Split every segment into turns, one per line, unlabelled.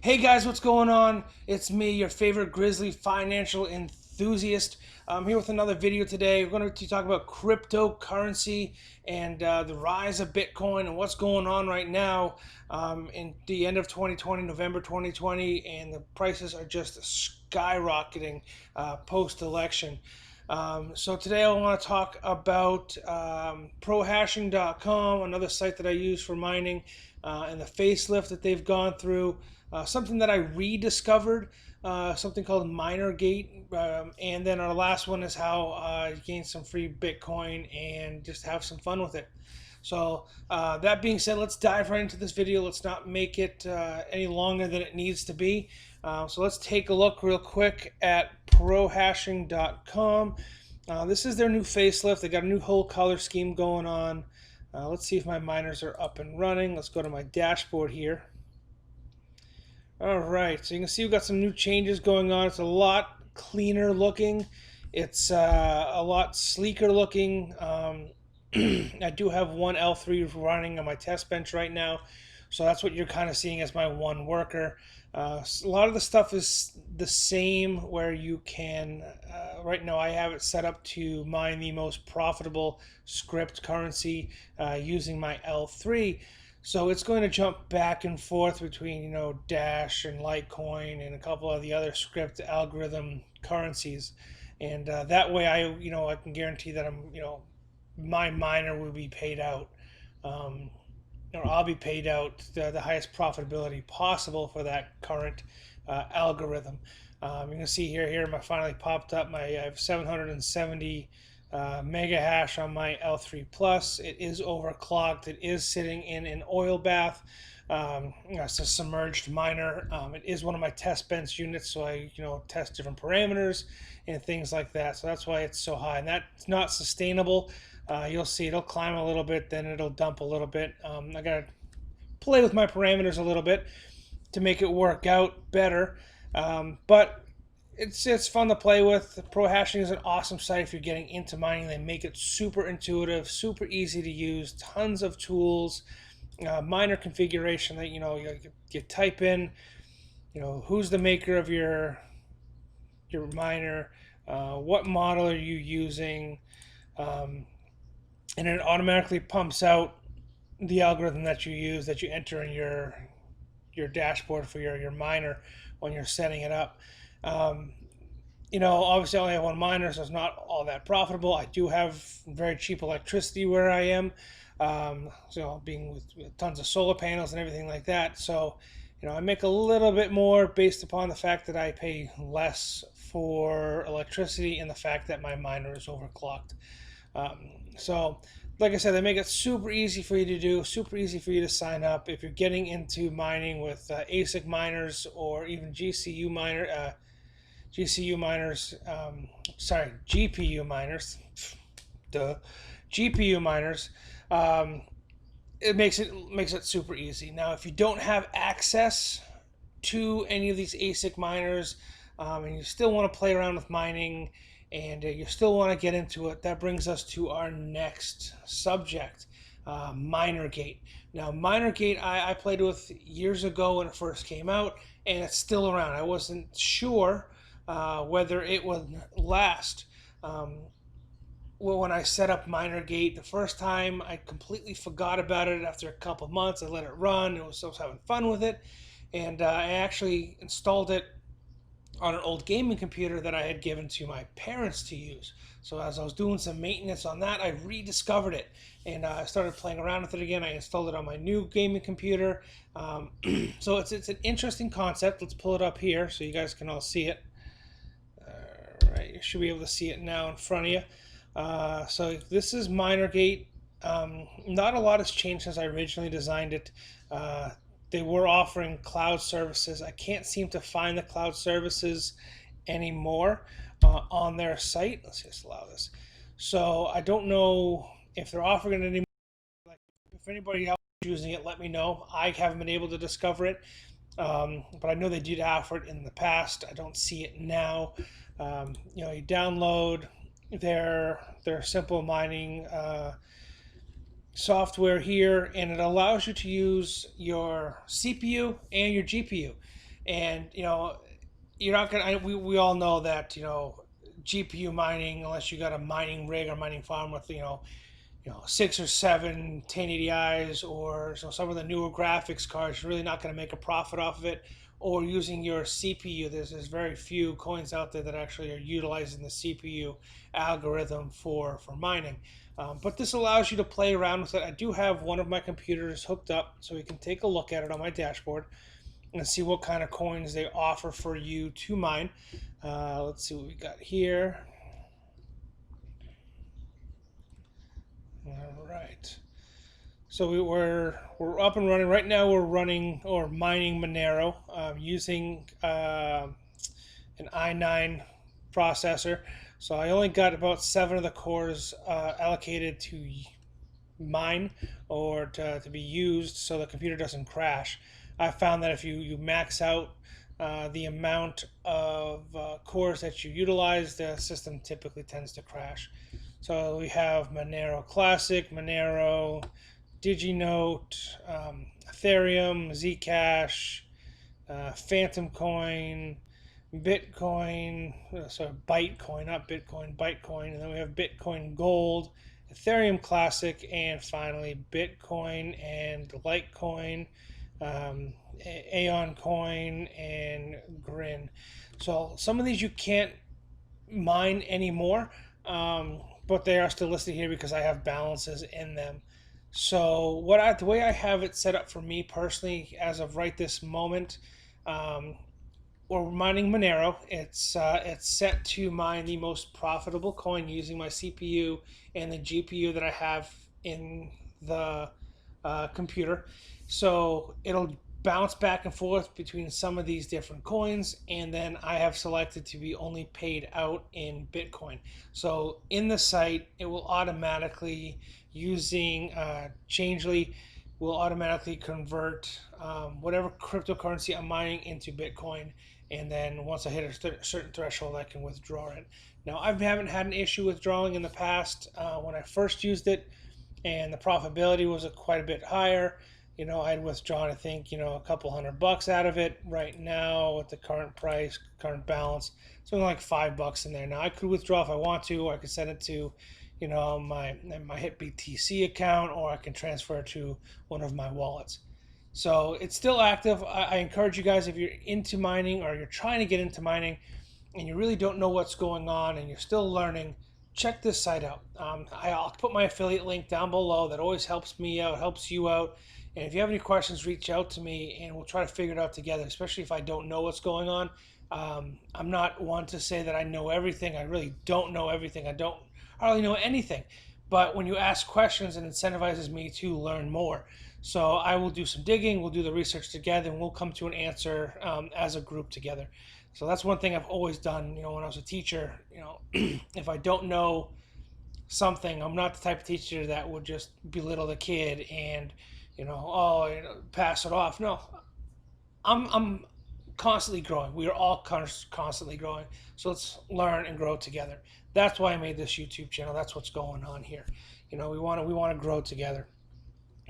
Hey guys, what's going on? It's me, your favorite grizzly financial enthusiast. I'm here with another video today. We're going to talk about cryptocurrency and the rise of Bitcoin and what's going on right now in the end of 2020, November 2020, and the prices are just skyrocketing post-election. So today I want to talk about Prohashing.com, another site that I use for mining, and the facelift that they've gone through. Something that I rediscovered, something called Minergate, and then our last one is how I gain some free Bitcoin and just have some fun with it. So that being said, let's dive right into this video. Let's not make it any longer than it needs to be. So let's take a look real quick at prohashing.com. This is their new facelift. They got a new whole color scheme going on. Let's see if my miners are up and running. Let's go to my dashboard here. All right, so you can see we've got some new changes going on. It's a lot cleaner looking. It's a lot sleeker looking. I do have one L3 running on my test bench right now, so that's what you're kind of seeing as my one worker. A lot of the stuff is the same where you can, right now I have it set up to mine the most profitable script currency using my L3. So it's going to jump back and forth between, Dash and Litecoin and a couple of the other script algorithm currencies. And that way I can guarantee that my miner will be paid out. I'll be paid out the highest profitability possible for that current algorithm. You can see here my finally popped up. I have 770 mega hash on my L3 Plus. It is overclocked. It is sitting in an oil bath. It's a submerged miner. It is one of my test bench units, so I test different parameters and things like that. So that's why it's so high, and that's not sustainable. You'll see it'll climb a little bit, then it'll dump a little bit. I gotta play with my parameters a little bit to make it work out better. But it's fun to play with. Prohashing is an awesome site if you're getting into mining. They make it super intuitive, super easy to use, tons of tools, miner configuration that you type in, who's the maker of your miner, what model are you using, and it automatically pumps out the algorithm that you use, that you enter in your dashboard for your miner when you're setting it up. Obviously I only have one miner, so it's not all that profitable. I do have very cheap electricity where I am, being with tons of solar panels and everything like that. So, I make a little bit more based upon the fact that I pay less for electricity and the fact that my miner is overclocked. So, like I said, they make it super easy for you to do, super easy for you to sign up. If you're getting into mining with ASIC miners or even GPU miners, duh, GPU miners, it makes it super easy. Now, if you don't have access to any of these ASIC miners, and you still want to play around with mining, and you still want to get into it, that brings us to our next subject, Minergate. Now, Minergate I played with years ago when it first came out, and it's still around. I wasn't sure whether it would last. When I set up Minergate the first time, I completely forgot about it. After a couple of months, I let it run. I was having fun with it, and I actually installed it on an old gaming computer that I had given to my parents to use. So as I was doing some maintenance on that, I rediscovered it, and I started playing around with it again. I installed it on my new gaming computer. So it's an interesting concept. Let's pull it up here so you guys can all see it. All right, you should be able to see it now in front of you. So this is Minergate. Not a lot has changed since I originally designed it. They were offering cloud services. I can't seem to find the cloud services anymore on their site. Let's just allow this. So I don't know if they're offering it anymore. If anybody else is using it, let me know. I haven't been able to discover it, but I know they did offer it in the past. I don't see it now. You download their simple mining software here, and it allows you to use your CPU and your GPU. And you're not gonna. We all know that GPU mining, unless you got a mining rig or mining farm with 6 or 7 1080i's, or some of the newer graphics cards, you're really not going to make a profit off of it. Or using your CPU, there's very few coins out there that actually are utilizing the CPU algorithm for mining. But this allows you to play around with it. I do have one of my computers hooked up, so we can take a look at it on my dashboard and see what kind of coins they offer for you to mine. Let's see what we got here. All right. So we're up and running right now. We're running or mining Monero using an i9 processor. So I only got about 7 of the cores allocated to mine or to be used so the computer doesn't crash. I found that if you max out the amount of cores that you utilize, the system typically tends to crash. So we have Monero Classic, Monero, DigiNote, Ethereum, Zcash, Phantom Coin, Bitcoin, sorry, Bytecoin, not Bitcoin, Bytecoin, and then we have Bitcoin Gold, Ethereum Classic, and finally Bitcoin and Litecoin, Aeon Coin, and Grin. So some of these you can't mine anymore, but they are still listed here because I have balances in them. So the way I have it set up for me personally, as of right this moment, um, we're mining Monero. It's set to mine the most profitable coin using my CPU and the GPU that I have in the computer. So it'll bounce back and forth between some of these different coins, and then I have selected to be only paid out in Bitcoin. So in the site, it will automatically, using Changely, will automatically convert whatever cryptocurrency I'm mining into Bitcoin, and then once I hit a certain threshold, I can withdraw it. Now, I haven't had an issue withdrawing in the past. When I first used it, and the profitability was quite a bit higher. I had withdrawn, I think, a couple $100 out of it. Right now, with the current price, current balance, it's only like $5 in there. Now, I could withdraw if I want to, or I could send it to, my HitBTC account, or I can transfer it to one of my wallets. So it's still active. I encourage you guys, if you're into mining or you're trying to get into mining and you really don't know what's going on and you're still learning, check this site out. I'll put my affiliate link down below. That always helps me out, helps you out. And if you have any questions, reach out to me and we'll try to figure it out together, especially if I don't know what's going on. I'm not one to say that I know everything. I really don't know everything. I hardly know anything. But when you ask questions, it incentivizes me to learn more. So I will do some digging, we'll do the research together, and we'll come to an answer as a group together. So that's one thing I've always done. When I was a teacher, if I don't know something, I'm not the type of teacher that would just belittle the kid and, pass it off. No, I'm constantly growing. We are all constantly growing. So let's learn and grow together. That's why I made this YouTube channel. That's what's going on here. We want to grow together.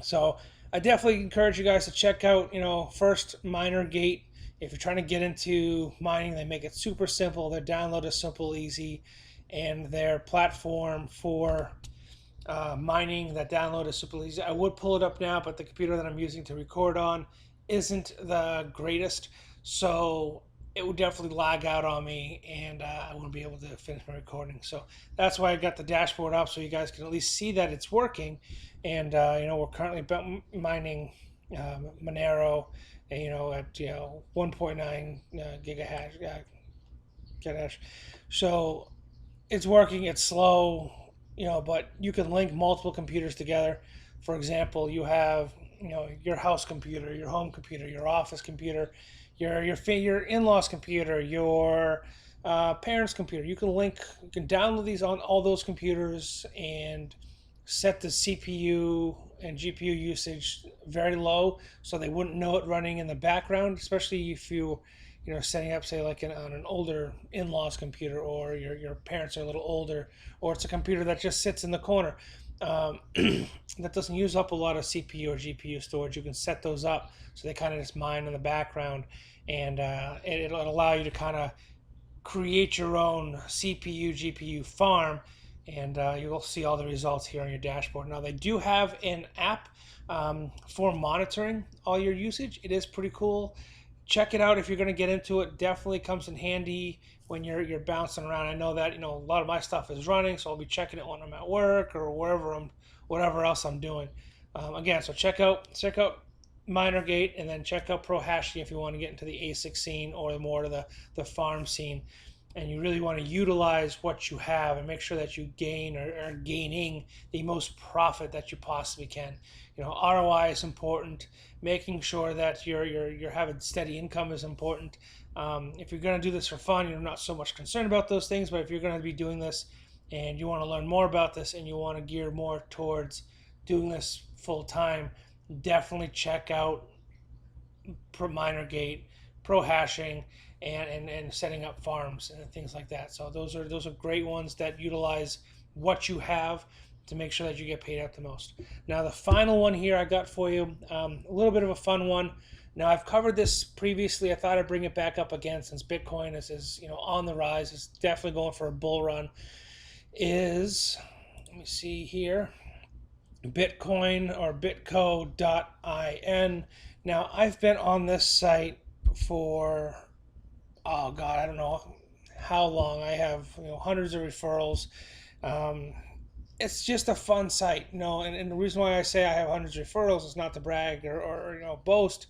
So I definitely encourage you guys to check out, first Minergate. If you're trying to get into mining, they make it super simple. Their download is simple, easy, and their platform for mining, that download is super easy. I would pull it up now, but the computer that I'm using to record on isn't the greatest, so it would definitely lag out on me, and I wouldn't be able to finish my recording. So that's why I got the dashboard up, so you guys can at least see that it's working. And we're currently mining Monero, at 1.9 gigahash. So it's working. It's slow, but you can link multiple computers together. For example, you have your house computer, your home computer, your office computer, your in-laws computer, your parents' computer. You can download these on all those computers and set the CPU and GPU usage very low, so they wouldn't know it running in the background. Especially if setting up, say, like on an older in-laws computer, or your parents are a little older, or it's a computer that just sits in the corner. that doesn't use up a lot of CPU or GPU storage. You can set those up so they kind of just mine in the background, and it'll allow you to kind of create your own CPU, GPU farm, and you'll see all the results here on your dashboard. Now, they do have an app for monitoring all your usage. It is pretty cool. Check it out if you're going to get into it. Definitely comes in handy when you're bouncing around. I know that a lot of my stuff is running, so I'll be checking it when I'm at work or whatever else I'm doing. Again, so check out Minergate, and then check out Prohashing if you want to get into the ASIC scene or more to the farm scene, and you really want to utilize what you have and make sure that you gain or are gaining the most profit that you possibly can. ROI is important. Making sure that you're having steady income is important. If you're going to do this for fun, you're not so much concerned about those things. But if you're going to be doing this and you want to learn more about this and you want to gear more towards doing this full time, definitely check out Minergate, Prohashing, and setting up farms and things like that. So those are great ones that utilize what you have to make sure that you get paid out the most. Now, the final one here I got for you, a little bit of a fun one. Now, I've covered this previously. I thought I'd bring it back up again since Bitcoin is on the rise. It's definitely going for a bull run. Let me see here, Bitcoin or Bitco.in. Now, I've been on this site for, oh God, I don't know how long. I have hundreds of referrals. It's just a fun site, and the reason why I say I have hundreds of referrals is not to brag or boast.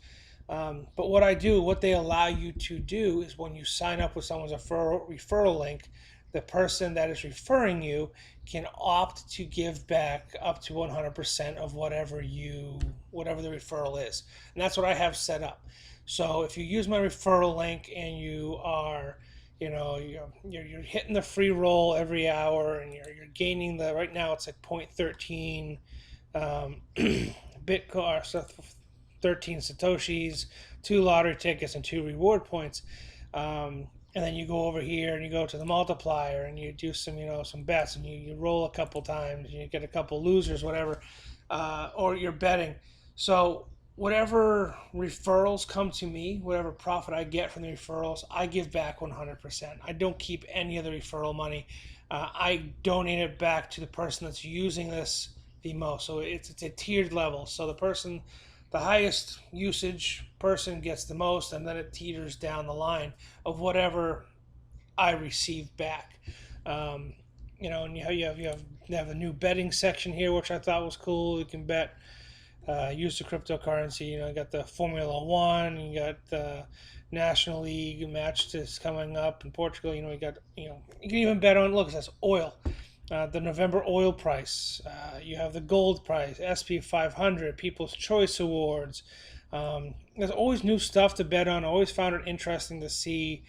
But what they allow you to do is when you sign up with someone's referral link, the person that is referring you can opt to give back up to 100% of whatever the referral is. And that's what I have set up. So if you use my referral link and you are, you're hitting the free roll every hour, and you're gaining right now it's like 0.13 Bitcoin, or so 13 Satoshis, 2 lottery tickets, and 2 reward points. And then you go over here and you go to the multiplier and you do some bets, and you roll a couple times and you get a couple losers, whatever, or you're betting. So whatever referrals come to me, whatever profit I get from the referrals, I give back 100%. I don't keep any of the referral money. I donate it back to the person that's using this the most. So it's a tiered level. So the highest usage person gets the most, and then it teeters down the line of whatever I receive back. And you have a new betting section here, which I thought was cool. You can bet, use the cryptocurrency. You got the Formula One, you got the National League match that's coming up in Portugal. You can even bet on, look, it says oil. The November oil price, you have the gold price, SP 500, People's Choice Awards. There's always new stuff to bet on. I always found it interesting to see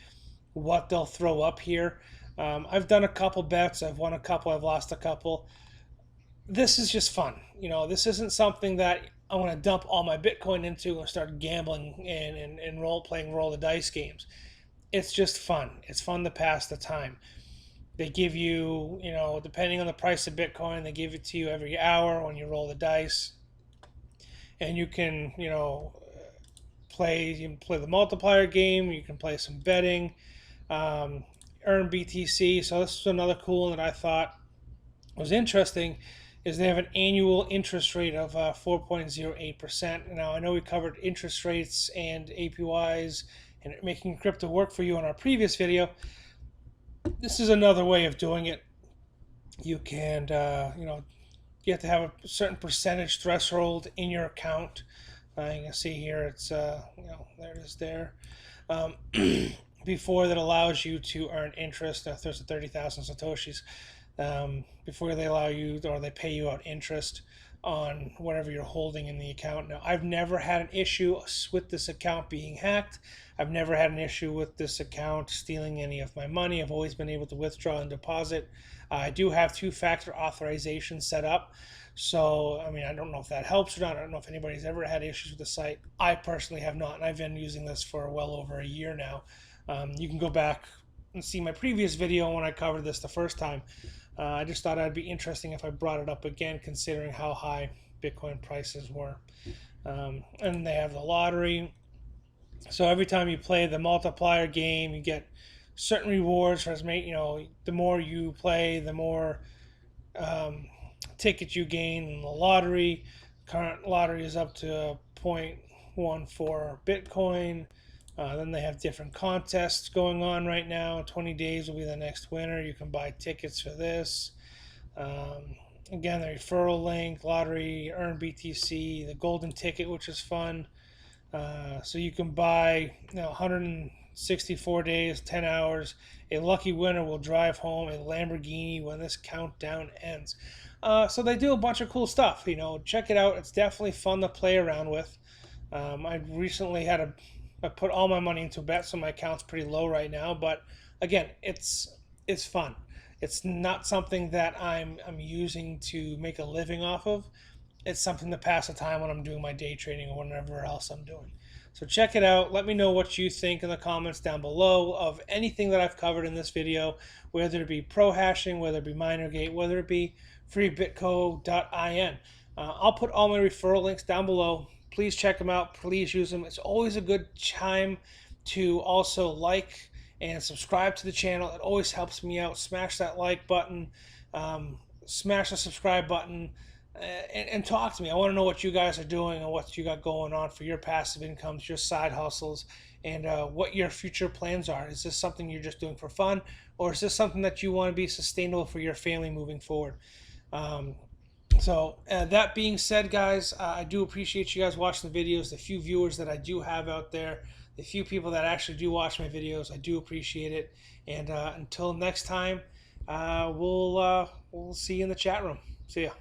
what they'll throw up here. I've done a couple bets. I've won a couple. I've lost a couple. This is just fun. This isn't something that I want to dump all my Bitcoin into and start gambling and roll the dice games. It's just fun. It's fun to pass the time. They give you, depending on the price of Bitcoin, they give it to you every hour when you roll the dice. And you can, play the multiplier game. You can play some betting, earn BTC. So this is another cool one that I thought was interesting, is they have an annual interest rate of 4.08%. Now, I know we covered interest rates and APYs and making crypto work for you in our previous video. This is another way of doing it. You can, you have to have a certain percentage threshold in your account. You can see here it's, there it is there. Before that allows you to earn interest. There's 30,000 Satoshis. Before they allow you, or they pay you out interest on whatever you're holding in the account. Now, I've never had an issue with this account being hacked. I've never had an issue with this account stealing any of my money. I've always been able to withdraw and deposit. I do have 2-factor authorization set up. So, I don't know if that helps or not. I don't know if anybody's ever had issues with the site. I personally have not, and I've been using this for well over a year now. You can go back and see my previous video when I covered this the first time. I just thought it'd be interesting if I brought it up again, considering how high Bitcoin prices were. And they have the lottery. So every time you play the multiplier game, you get certain rewards for as many. The more you play, the more um, tickets you gain in the lottery. Current lottery is up to 0.14 Bitcoin. Then they have different contests going on right now. 20 days will be the next winner. You can buy tickets for this. Again, the referral link, lottery, earn BTC, the golden ticket, which is fun. So you can buy 164 days, 10 hours. A lucky winner will drive home a Lamborghini when this countdown ends. So they do a bunch of cool stuff. Check it out. It's definitely fun to play around with. I recently I put all my money into a bet, so my account's pretty low right now. But again, it's fun. It's not something that I'm using to make a living off of. It's something to pass the time when I'm doing my day trading or whatever else I'm doing. So check it out. Let me know what you think in the comments down below of anything that I've covered in this video, whether it be Prohashing, whether it be Minergate, whether it be freebitco.in. I'll put all my referral links down below. Please check them out. Please use them. It's always a good time to also like and subscribe to the channel. It always helps me out. Smash that like button. Smash the subscribe button. And talk to me. I want to know what you guys are doing and what you got going on for your passive incomes, your side hustles, and what your future plans are. Is this something you're just doing for fun, or is this something that you want to be sustainable for your family moving forward? So that being said, guys, I do appreciate you guys watching the videos. The few viewers that I do have out there, the few people that actually do watch my videos, I do appreciate it. And until next time, we'll see you in the chat room. See ya.